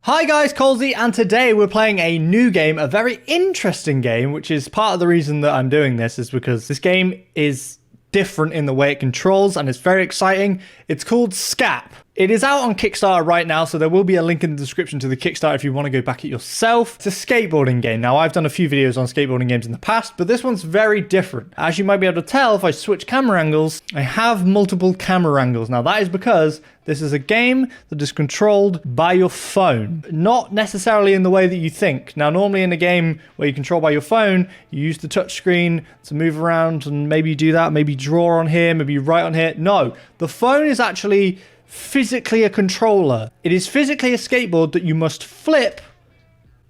Hi guys, Colesy, and today we're playing a new game, a very interesting game, which is part of the reason that I'm doing this is because this game is different in the way it controls and it's very exciting. It's called Scap. It is out on Kickstarter right now, so there will be a link in the description to the Kickstarter if you want to go back it yourself. It's a skateboarding game. Now, I've done a few videos on skateboarding games in the past, but this one's very different. As you might be able to tell, if I switch camera angles, I have multiple camera angles. Now, that is because this is a game that is controlled by your phone, not necessarily in the way that you think. Now, normally in a game where you control by your phone, you use the touch screen to move around and maybe do that, maybe draw on here, maybe write on here. No, the phone is actually physically a controller. It is physically a skateboard that you must flip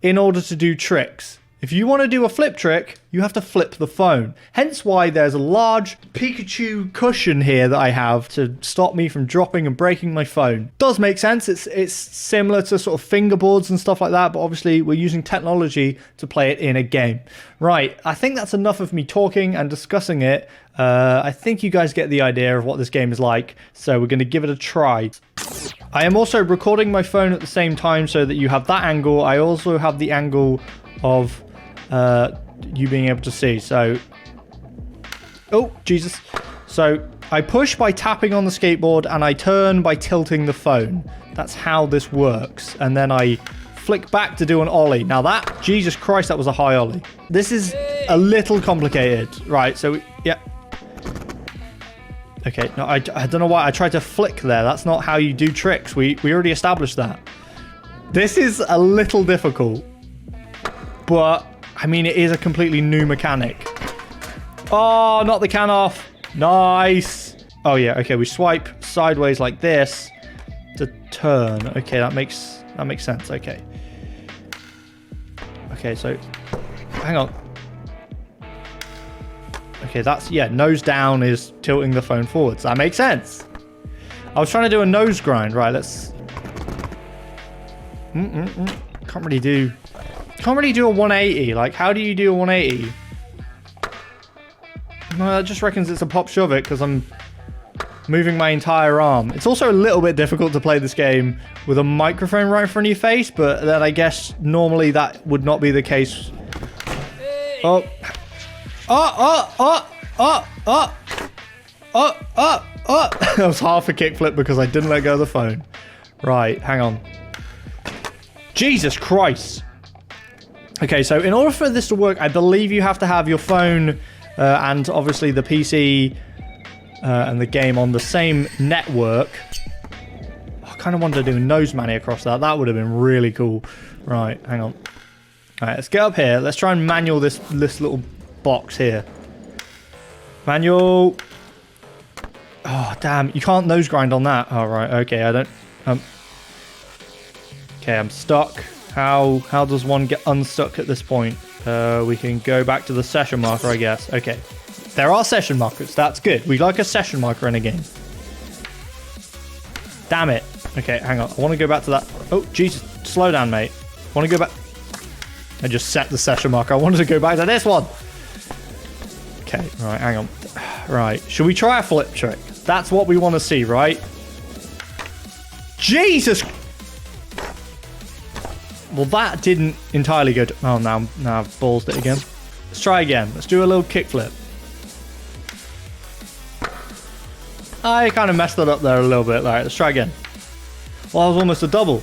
in order to do tricks. If you want to do a flip trick, you have to flip the phone. Hence why there's a large Pikachu cushion here that I have to stop me from dropping and breaking my phone. Does make sense. It's similar to sort of fingerboards and stuff like that, but obviously we're using technology to play it in a game. Right, I think that's enough of me talking and discussing it. I think you guys get the idea of what this game is like, so we're going to give it a try. I am also recording my phone at the same time so that you have that angle. I also have the angle of you being able to see. So, oh Jesus. So I push by tapping on the skateboard and I turn by tilting the phone. That's how this works. And then I flick back to do an ollie. Now that, Jesus Christ, that was a high ollie. This is a little complicated. Right, so yeah. Okay, no, I don't know why I tried to flick there. That's not how you do tricks. We already established that. This is a little difficult, but I mean, it is a completely new mechanic. Oh, not the can off. Nice. Oh yeah, okay, we swipe sideways like this to turn. Okay, that makes sense. Okay. Okay, so hang on. Okay, that's, yeah, nose down is tilting the phone forwards. That makes sense. I was trying to do a nose grind. Right, let's... Can't really do a 180. Like, how do you do a 180? No, that just reckons it's a pop shove it because I'm moving my entire arm. It's also a little bit difficult to play this game with a microphone right in front of your face, but then I guess normally that would not be the case. Oh. That was half a kickflip because I didn't let go of the phone. Right, hang on. Jesus Christ. Okay, so in order for this to work, I believe you have to have your phone and obviously the PC and the game on the same network. I kind of wanted to do a nose manny across that. That would have been really cool. Right, hang on. All right, let's get up here. Let's try and manual this little box here. Manual. Oh, damn. You can't nose grind on that. All right, okay. I don't... Okay, I'm stuck. How does one get unstuck at this point? We can go back to the session marker, I guess. Okay. There are session markers. That's good. We like a session marker in a game. Damn it. Okay, hang on. I want to go back to that. Oh, Jesus. Slow down, mate. I want to go back. I just set the session marker. I wanted to go back to this one. Okay, right, hang on. Right. Should we try a flip trick? That's what we want to see, right? Jesus! Well, that didn't entirely go to... Oh, now I've ballsed it again. Let's try again. Let's do a little kickflip. I kind of messed it up there a little bit. All right, let's try again. Well, that was almost a double.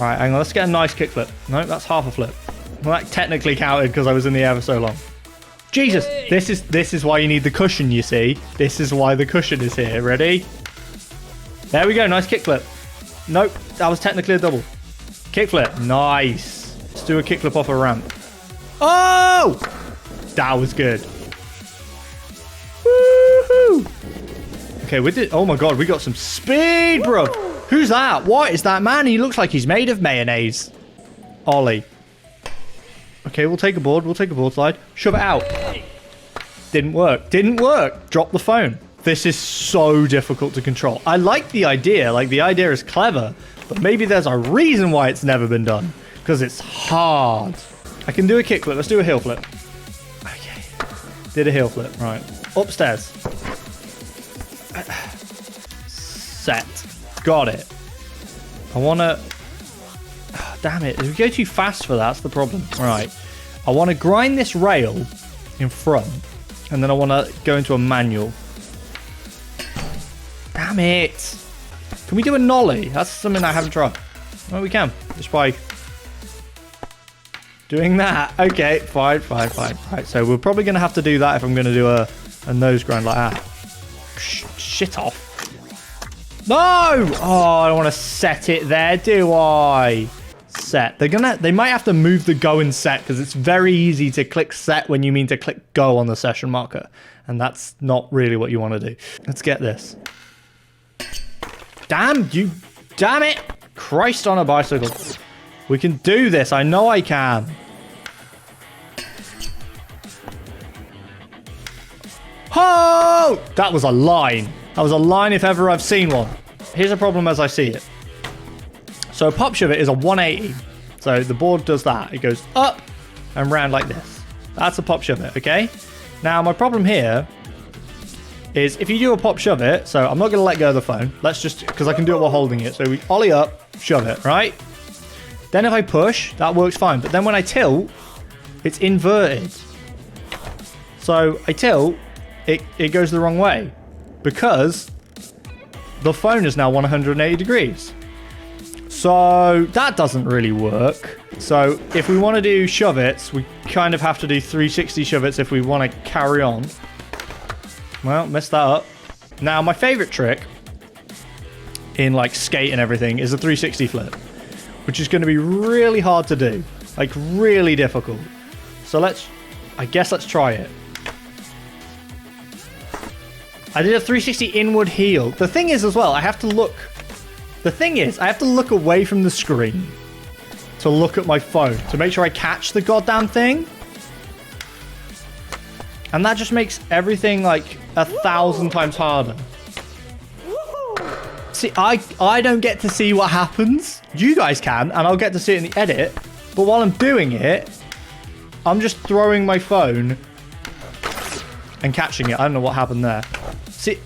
All right, hang on. Let's get a nice kickflip. No, that's half a flip. Well, that technically counted because I was in the air for so long. Jesus, this is why you need the cushion, you see. This is why the cushion is here. Ready? There we go. Nice kickflip. Nope, that was technically a double. Kickflip. Nice. Let's do a kickflip off a ramp. Oh! That was good. Woohoo! Okay, we did... Oh my god, we got some speed, bro. Who's that? What is that man? He looks like he's made of mayonnaise. Ollie. Okay, we'll take a board. We'll take a board slide. Shove it out. Didn't work. Didn't work. Drop the phone. This is so difficult to control. I like the idea. Like, the idea is clever. But maybe there's a reason why it's never been done. Because it's hard. I can do a kickflip. Let's do a heel flip. Okay. Did a heel flip. Right. Upstairs. Set. Got it. I want to... Damn it. If we go too fast for that, that's the problem. All right. I want to grind this rail in front. And then I want to go into a manual. Damn it. Can we do a nollie? That's something I haven't tried. Well, we can. Just by doing that. Okay, fine. Right, so we're probably going to have to do that if I'm going to do a nose grind like that. Shit off. No! Oh, I don't want to set it there, do I? Set. They might have to move the go and set because it's very easy to click set when you mean to click go on the session marker. And that's not really what you want to do. Let's get this. Damn it. Christ on a bicycle. We can do this. I know I can. Oh! That was a line. That was a line if ever I've seen one. Here's a problem as I see it. So pop shove it is a 180. So the board does that. It goes up and round like this. That's a pop shove it, okay? Now my problem here is if you do a pop shove it, so I'm not going to let go of the phone. Let's just, because I can do it while holding it. So we ollie up, shove it, right? Then if I push, that works fine. But then when I tilt, it's inverted. So I tilt, it goes the wrong way because the phone is now 180 degrees. So that doesn't really work. So if we want to do shove-its, we kind of have to do 360 shove-its if we want to carry on. Well, messed that up. Now, my favorite trick in like skate and everything is a 360 flip, which is going to be really hard to do, like really difficult. So I guess let's try it. I did a 360 inward heel. The thing is as well, I have to look away from the screen to look at my phone to make sure I catch the goddamn thing. And that just makes everything like 1,000 times harder. See, I don't get to see what happens. You guys can, and I'll get to see it in the edit. But while I'm doing it, I'm just throwing my phone and catching it. I don't know what happened there. See,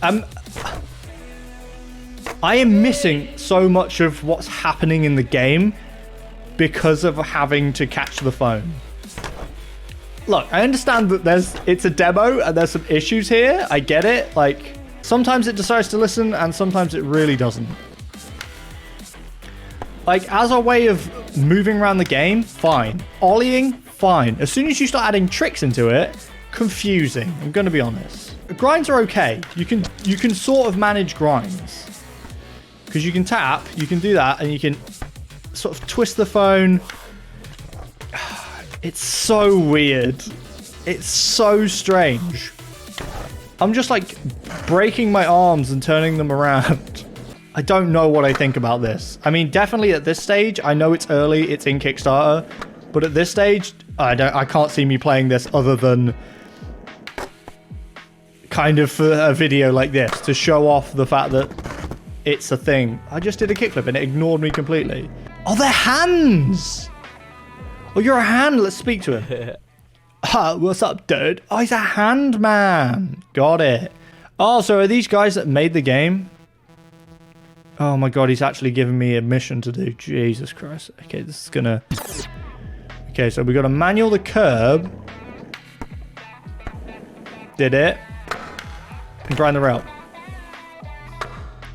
I am missing so much of what's happening in the game because of having to catch the phone. Look, I understand that it's a demo and there's some issues here. I get it. Like, sometimes it decides to listen and sometimes it really doesn't. Like, as a way of moving around the game, fine. Ollieing, fine. As soon as you start adding tricks into it, confusing. I'm going to be honest. Grinds are okay. You can sort of manage grinds. Because you can tap, you can do that, and you can sort of twist the phone. It's so weird. It's so strange. I'm just like breaking my arms and turning them around. I don't know what I think about this. I mean, definitely at this stage, I know it's early, it's in Kickstarter, but at this stage, I can't see me playing this other than kind of for a video like this to show off the fact that it's a thing. I just did a kickflip and it ignored me completely. Oh, they're hands! Oh, you're a hand. Let's speak to him. What's up, dude? Oh, he's a hand man. Got it. Oh, so are these guys that made the game? Oh my god, he's actually giving me a mission to do. Jesus Christ. Okay, this is gonna... Okay, so we got to manual the curb. Did it. And grind the rail.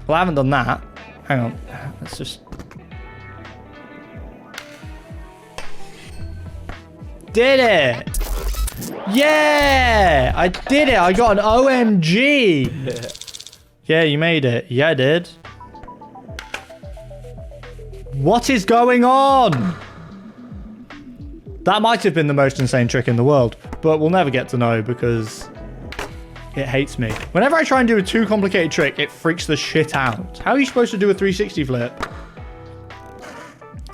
Well, I haven't done that. Hang on. Let's just... Did it! Yeah! I did it! I got an OMG! Yeah, you made it. Yeah, I did. What is going on? That might have been the most insane trick in the world, but we'll never get to know because it hates me. Whenever I try and do a too complicated trick, it freaks the shit out. How are you supposed to do a 360 flip?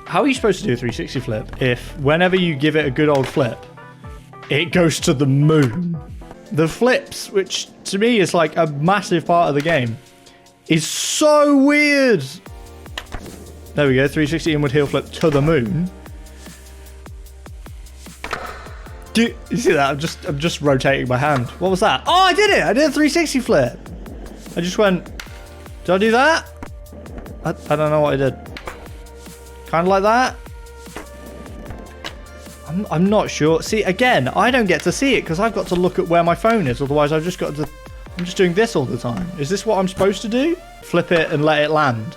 How are you supposed to do a 360 flip if whenever you give it a good old flip, it goes to the moon? The flips, which to me is like a massive part of the game, is so weird. There we go, 360 inward heel flip to the moon. Do you see that? I'm just rotating my hand. What was that? Oh, I did it! I did a 360 flip. I just went. Did I do that? I don't know what I did. Kind of like that. I'm not sure. See, again, I don't get to see it because I've got to look at where my phone is. Otherwise, I'm just doing this all the time. Is this what I'm supposed to do? Flip it and let it land.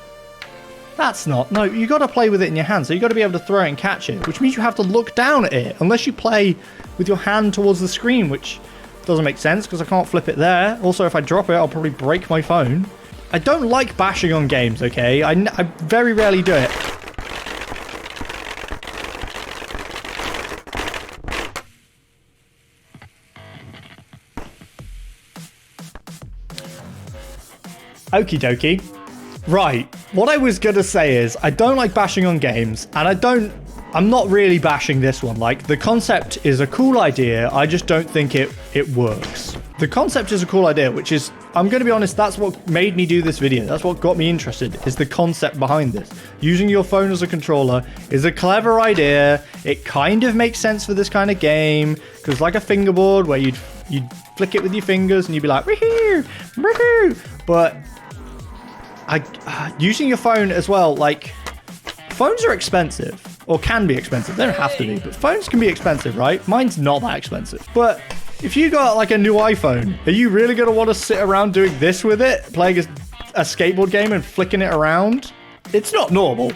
That's not. No, you got to play with it in your hand. So you got to be able to throw it and catch it, which means you have to look down at it. Unless you play with your hand towards the screen, which doesn't make sense because I can't flip it there. Also, if I drop it, I'll probably break my phone. I don't like bashing on games, okay? I very rarely do it. Okie dokie. Right, what I was gonna say is I don't like bashing on games, and I'm not really bashing this one. Like, the concept is a cool idea, I just don't think it works. The concept is a cool idea, which is, I'm gonna be honest, that's what made me do this video. That's what got me interested, is the concept behind this. Using your phone as a controller is a clever idea. It kind of makes sense for this kind of game, because like a fingerboard where you'd flick it with your fingers and you'd be like, woohoo, woohoo. But using your phone as well, like, phones are expensive, or can be expensive. They don't have to be, but phones can be expensive, right? Mine's not that expensive. But if you got like a new iPhone, are you really going to want to sit around doing this with it? Playing a skateboard game and flicking it around? It's not normal.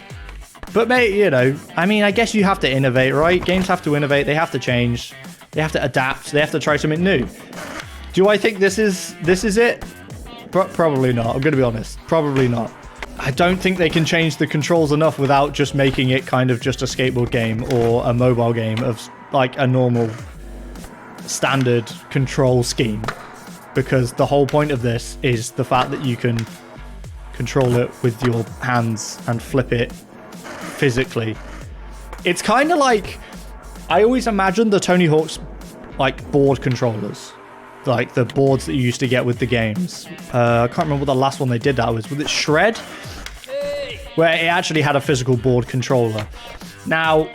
But mate, you know, I mean, I guess you have to innovate, right? Games have to innovate. They have to change. They have to adapt. They have to try something new. Do I think this is it? Probably not. I'm going to be honest. Probably not. I don't think they can change the controls enough without just making it kind of just a skateboard game or a mobile game of like a normal standard control scheme. Because the whole point of this is the fact that you can control it with your hands and flip it physically. It's kind of like, I always imagined the Tony Hawk's like board controllers. Like the boards that you used to get with the games. I can't remember what the last one they did that was. Was it Shred? Where it actually had a physical board controller. Now,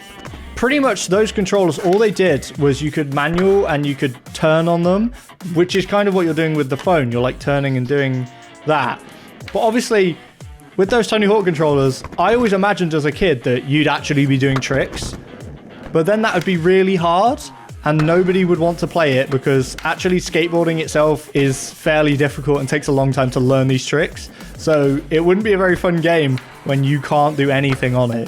pretty much those controllers, all they did was you could manual and you could turn on them, which is kind of what you're doing with the phone. You're like turning and doing that. But obviously, with those Tony Hawk controllers, I always imagined as a kid that you'd actually be doing tricks. But then that would be really hard. And nobody would want to play it because actually skateboarding itself is fairly difficult and takes a long time to learn these tricks. So it wouldn't be a very fun game when you can't do anything on it.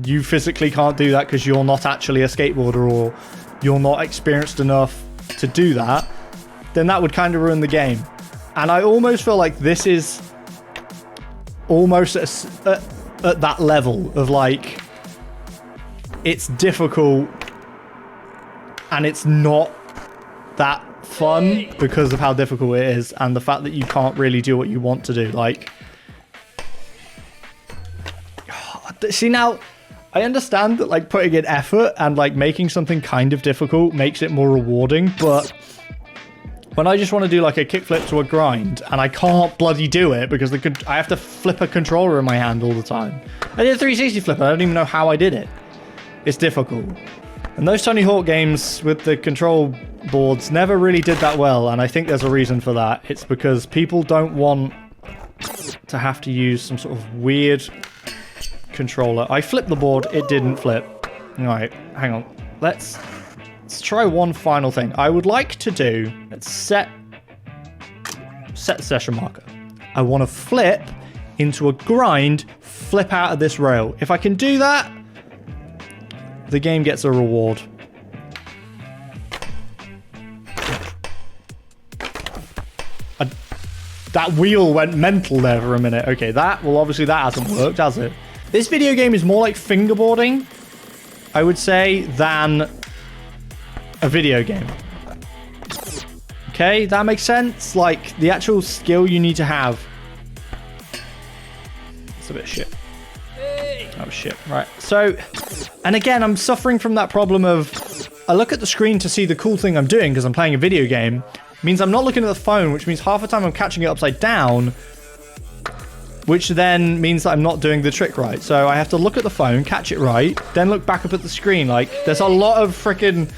You physically can't do that because you're not actually a skateboarder or you're not experienced enough to do that. Then that would kind of ruin the game. And I almost feel like this is almost at that level of like, it's difficult and it's not that fun because of how difficult it is and the fact that you can't really do what you want to do. Like, see, now I understand that like putting in effort and like making something kind of difficult makes it more rewarding, but when I just want to do like a kickflip to a grind and I can't bloody do it because I have to flip a controller in my hand all the time. I did a 360 flip. I don't even know how I did it. It's difficult. And those Tony Hawk games with the control boards never really did that well, and I think there's a reason for that. It's because people don't want to have to use some sort of weird controller. I flipped the board, it didn't flip. Alright, hang on. Let's try one final thing. I would like to do, let's set the session marker. I want to flip into a grind, flip out of this rail. If I can do that, the game gets a reward. That wheel went mental there for a minute. Okay, well, obviously that hasn't worked, has it? This video game is more like fingerboarding, I would say, than a video game. Okay, that makes sense? Like, the actual skill you need to have. It's a bit shit. Oh shit, right. So, and again, I'm suffering from that problem of, I look at the screen to see the cool thing I'm doing because I'm playing a video game. It means I'm not looking at the phone, which means half the time I'm catching it upside down, which then means that I'm not doing the trick right. So I have to look at the phone, catch it right, then look back up at the screen. Like, there's a lot of freaking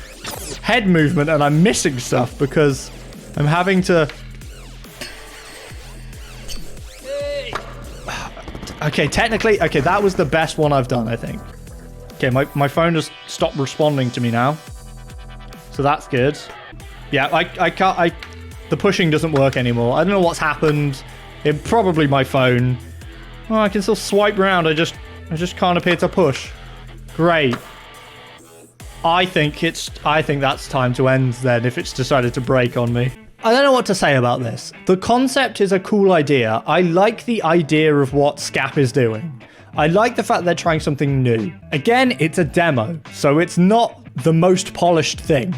head movement and I'm missing stuff because I'm having to... Okay, technically, okay, that was the best one I've done, I think. Okay, my phone just stopped responding to me now. So that's good. Yeah, I can't, the pushing doesn't work anymore. I don't know what's happened. It probably my phone. Oh, I can still swipe around. I just can't appear to push. Great. I think that's time to end then if it's decided to break on me. I don't know what to say about this. The concept is a cool idea. I like the idea of what Scap is doing. I like the fact they're trying something new. Again, it's a demo, so it's not the most polished thing.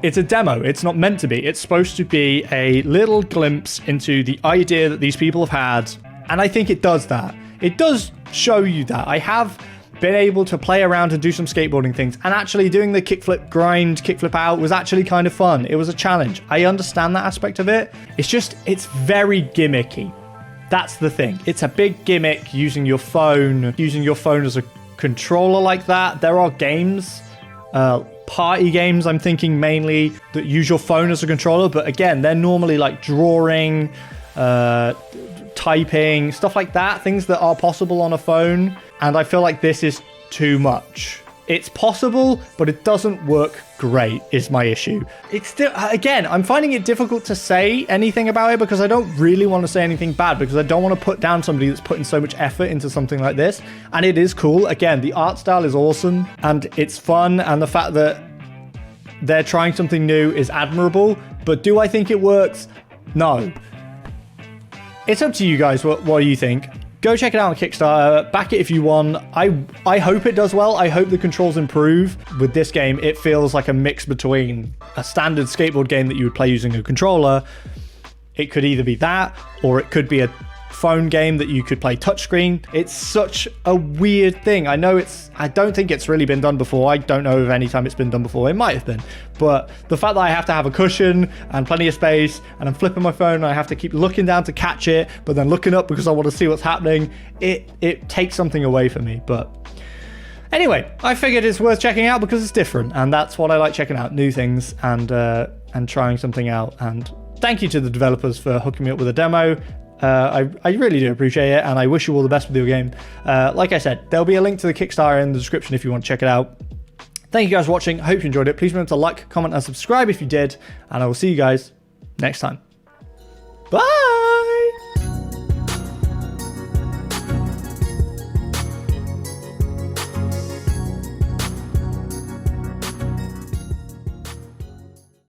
It's a demo. It's not meant to be. It's supposed to be a little glimpse into the idea that these people have had, and I think it does that. It does show you that. I have been able to play around and do some skateboarding things, and actually doing the kickflip grind, kickflip out was actually kind of fun. It was a challenge. I understand that aspect of it. It's very gimmicky. That's the thing. It's a big gimmick using your phone as a controller like that. There are games, party games, I'm thinking mainly, that use your phone as a controller, but again, they're normally like drawing, typing, stuff like that, things that are possible on a phone, and I feel like this is too much. It's possible, but it doesn't work great, is my issue. It's still, again, I'm finding it difficult to say anything about it because I don't really want to say anything bad, because I don't want to put down somebody that's putting so much effort into something like this. And it is cool. Again, the art style is awesome and it's fun, and the fact that they're trying something new is admirable. But do I think it works? No. It's up to you guys. What do you think? Go check it out on Kickstarter. Back it if you want. I hope it does well. I hope the controls improve. With this game, it feels like a mix between a standard skateboard game that you would play using a controller. It could either be that, or it could be a phone game that you could play touchscreen. It's such a weird thing. I don't think it's really been done before. I don't know of any time it's been done before. It might have been. But the fact that I have to have a cushion and plenty of space, and I'm flipping my phone and I have to keep looking down to catch it, but then looking up because I want to see what's happening, it takes something away from me. But anyway, I figured it's worth checking out because it's different, and that's what I like, checking out new things and trying something out. And thank you to the developers for hooking me up with a demo. I really do appreciate it, and I wish you all the best with your game. Like I said, there'll be a link to the Kickstarter in the description if you want to check it out. Thank you guys for watching. I hope you enjoyed it. Please remember to like, comment, and subscribe if you did, and I will see you guys next time.